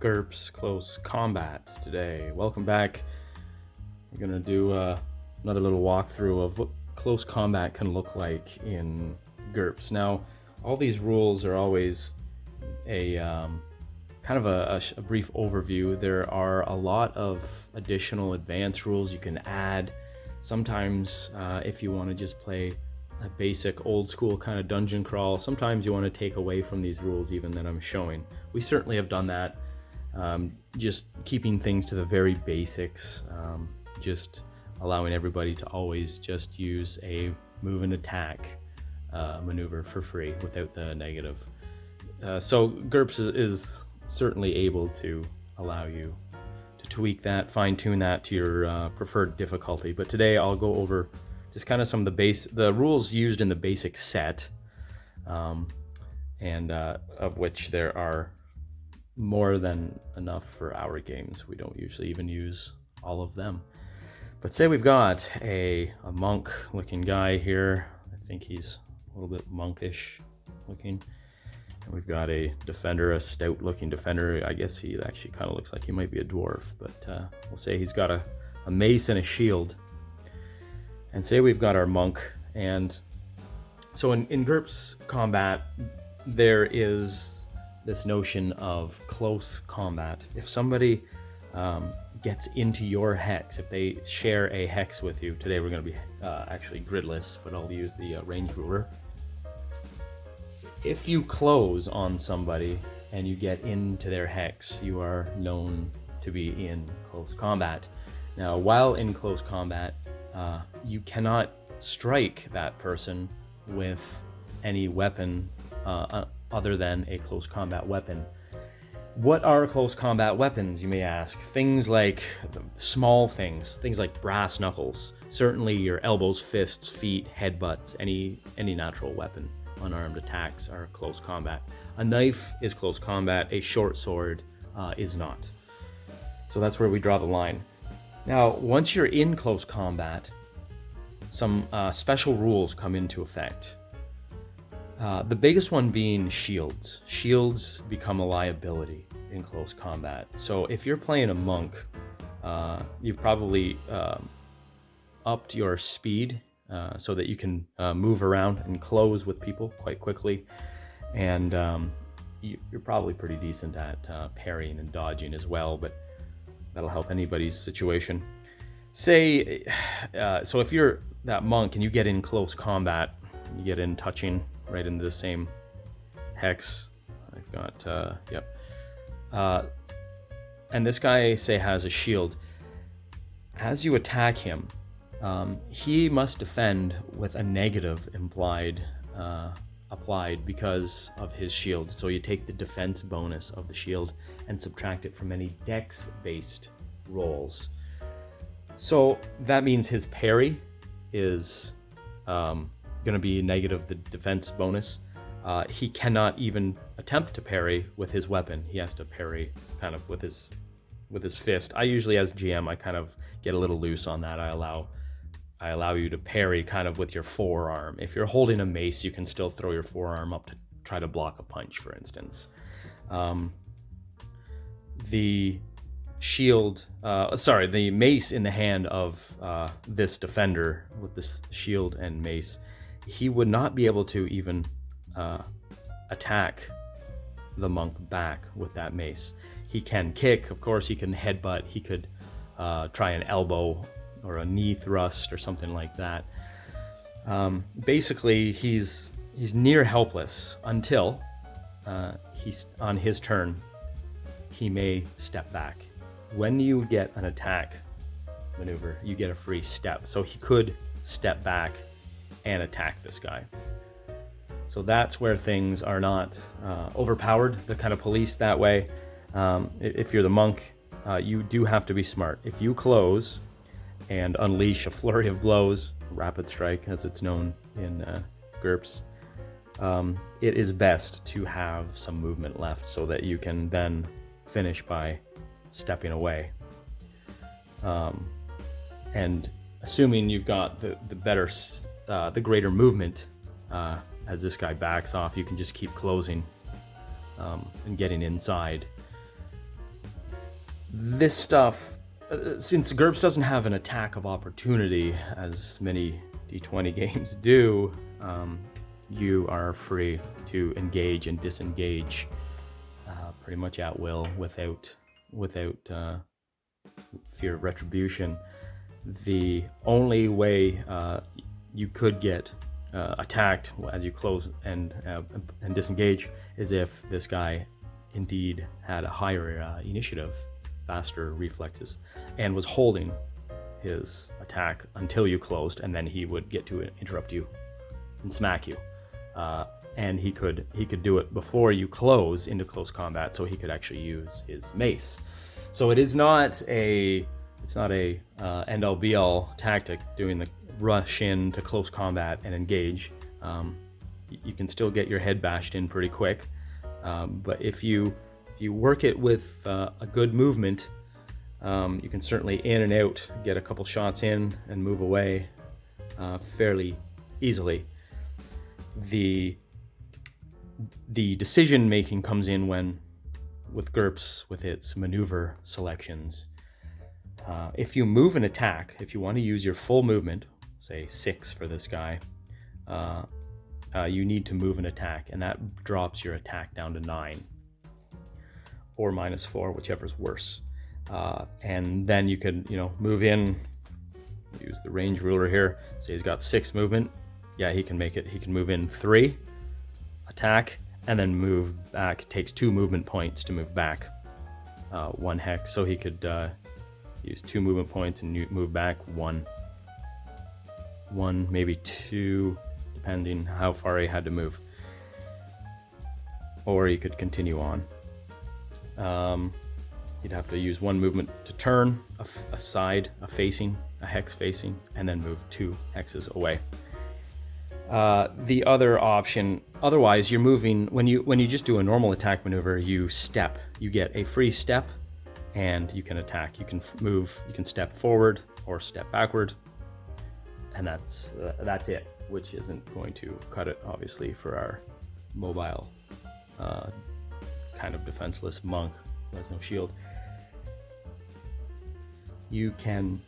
GURPS Close Combat today. Welcome back. We're going to do another little walkthrough of what close combat can look like in GURPS. Now, all these rules are always a kind of a brief overview. There are a lot of additional advanced rules you can add. Sometimes if you want to just play a basic old school kind of dungeon crawl, sometimes you want to take away from these rules even that I'm showing. We certainly have done that, just keeping things to the very basics, just allowing everybody to always just use a move and attack maneuver for free without the negative. So GURPS is certainly able to allow you to tweak that, fine-tune that to your preferred difficulty. But today I'll go over just kind of some of the rules used in the basic set, and of which there are more than enough for our games. We don't usually even use all of them. But say we've got a monk-looking guy here. I think he's a little bit monkish looking. And we've got a defender, a stout-looking defender. I guess he actually kind of looks like he might be a dwarf, but we'll say he's got a mace and a shield. And say we've got our monk, and so in GURPS combat, there is this notion of close combat. If somebody gets into your hex, if they share a hex with you, today we're going to be actually gridless, but I'll use the range ruler. If you close on somebody and you get into their hex, you are known to be in close combat. Now, while in close combat, you cannot strike that person with any weapon other than a close combat weapon. What are close combat weapons, you may ask? Things like small things like brass knuckles. Certainly your elbows, fists, feet, headbutts, any natural weapon. Unarmed attacks are close combat. A knife is close combat, a short sword is not. So that's where we draw the line. Now, once you're in close combat, some special rules come into effect. The biggest one being shields. Shields become a liability in close combat. So if you're playing a monk, you've probably upped your speed so that you can move around and close with people quite quickly. And you're probably pretty decent at parrying and dodging as well, but that'll help anybody's situation. Say, so if you're that monk and you get in close combat, you get in touching right into the same hex. I've got, yep. And this guy, say, has a shield. As you attack him, he must defend with a negative applied because of his shield. So you take the defense bonus of the shield and subtract it from any dex-based rolls. So that means his parry is going to be negative the defense bonus. He cannot even attempt to parry with his weapon. He has to parry kind of with his fist. I usually, as GM, I kind of get a little loose on that. I allow you to parry kind of with your forearm. If you're holding a mace, you can still throw your forearm up to try to block a punch, for instance. The mace in the hand of this defender with this shield and mace, he would not be able to even attack the monk back with that mace. He can kick, of course, he can headbutt, he could try an elbow or a knee thrust or something like that. Basically, he's near helpless until he's on his turn. He may step back. When you get an attack maneuver, you get a free step. So he could step back and attack this guy. So that's where things are not overpowered, the kind of police that way. If you're the monk, you do have to be smart. If you close and unleash a flurry of blows, rapid strike as it's known in GURPS, it is best to have some movement left so that you can then finish by stepping away. And assuming you've got the greater movement, as this guy backs off, you can just keep closing and getting inside. This stuff, since GURPS doesn't have an attack of opportunity, as many D20 games do, you are free to engage and disengage pretty much at will without fear of retribution. The only way you could get attacked as you close and disengage is if this guy indeed had a higher initiative, faster reflexes, and was holding his attack until you closed, and then he would get to interrupt you and smack you. And he could do it before you close into close combat, so he could actually use his mace. So it's not a end all be all tactic doing the rush in to close combat and engage. You can still get your head bashed in pretty quick, but if you work it with a good movement, you can certainly in and out, get a couple shots in and move away fairly easily. The decision making comes in when, with GURPS, with its maneuver selections, if you move an attack, if you want to use your full movement, say 6 for this guy, you need to move an attack, and that drops your attack down to 9 or -4, whichever's worse. And then you could, move in, use the range ruler here, say he's got 6 movement. Yeah, he can make it. He can move in 3, attack, and then move back. It takes 2 movement points to move back 1 hex, so he could use 2 movement points and move back 1, maybe 2, depending how far he had to move. Or he could continue on. You'd have to use 1 movement to turn a side, a hex facing, and then move 2 hexes away. The other option, otherwise you're moving, when you just do a normal attack maneuver, you step. You get a free step and you can attack. You can move, you can step forward or step backward, and that's it, which isn't going to cut it, obviously, for our mobile kind of defenseless monk who has no shield. You can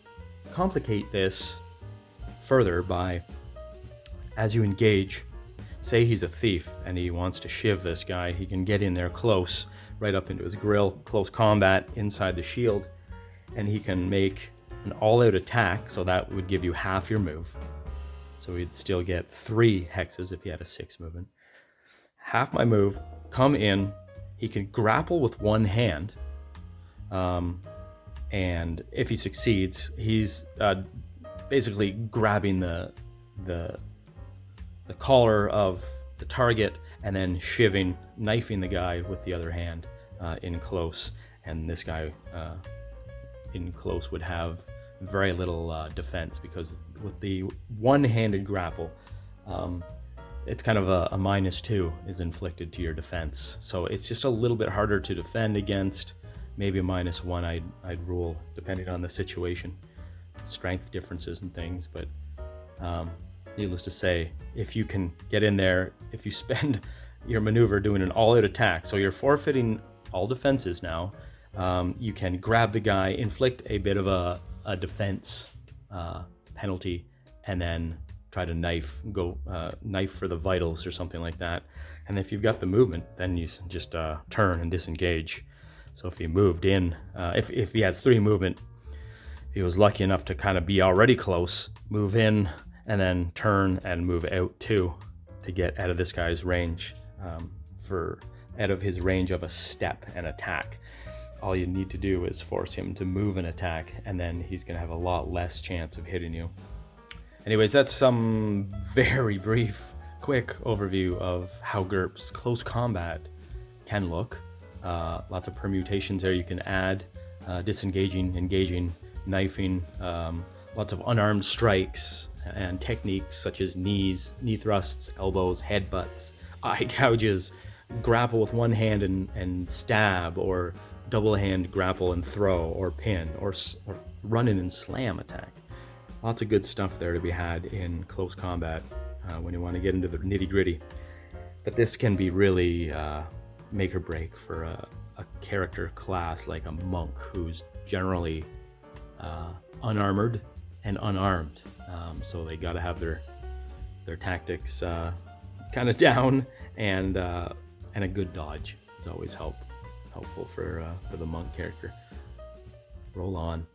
complicate this further by, as you engage, say he's a thief and he wants to shiv this guy, he can get in there close, right up into his grill, close combat inside the shield, and he can make an all-out attack, so that would give you half your move. So he'd still get 3 hexes if he had a 6 movement. Half my move, come in, he can grapple with 1 hand, and if he succeeds, he's basically grabbing the collar of the target and then shivving, knifing the guy with the other hand in close. And this guy in close would have very little defense, because with the one-handed grapple, it's kind of a -2 is inflicted to your defense. So it's just a little bit harder to defend against. Maybe a -1 I'd rule, depending on the situation, strength differences and things. But needless to say, if you can get in there, if you spend your maneuver doing an all-out attack, so you're forfeiting all defenses now, you can grab the guy, inflict a bit of a defense penalty, and then try to knife for the vitals or something like that. And if you've got the movement, then you just turn and disengage. So if he moved in, if he has 3 movement, if he was lucky enough to kind of be already close, move in, and then turn and move out too, to get out of this guy's range, out of his range of a step and attack. All you need to do is force him to move and attack, and then he's going to have a lot less chance of hitting you. Anyways, that's some very brief, quick overview of how GURPS Close Combat can look. Lots of permutations there you can add, disengaging, engaging, knifing, lots of unarmed strikes and techniques such as knee thrusts, elbows, headbutts, eye gouges, grapple with one hand and stab, or double hand grapple and throw, or pin, or run in and slam attack. Lots of good stuff there to be had in close combat when you want to get into the nitty gritty. But this can be really make or break for a character class like a monk who's generally unarmored and unarmed. So they got to have their tactics kind of down, and a good dodge is always helpful for the monk character. Roll on.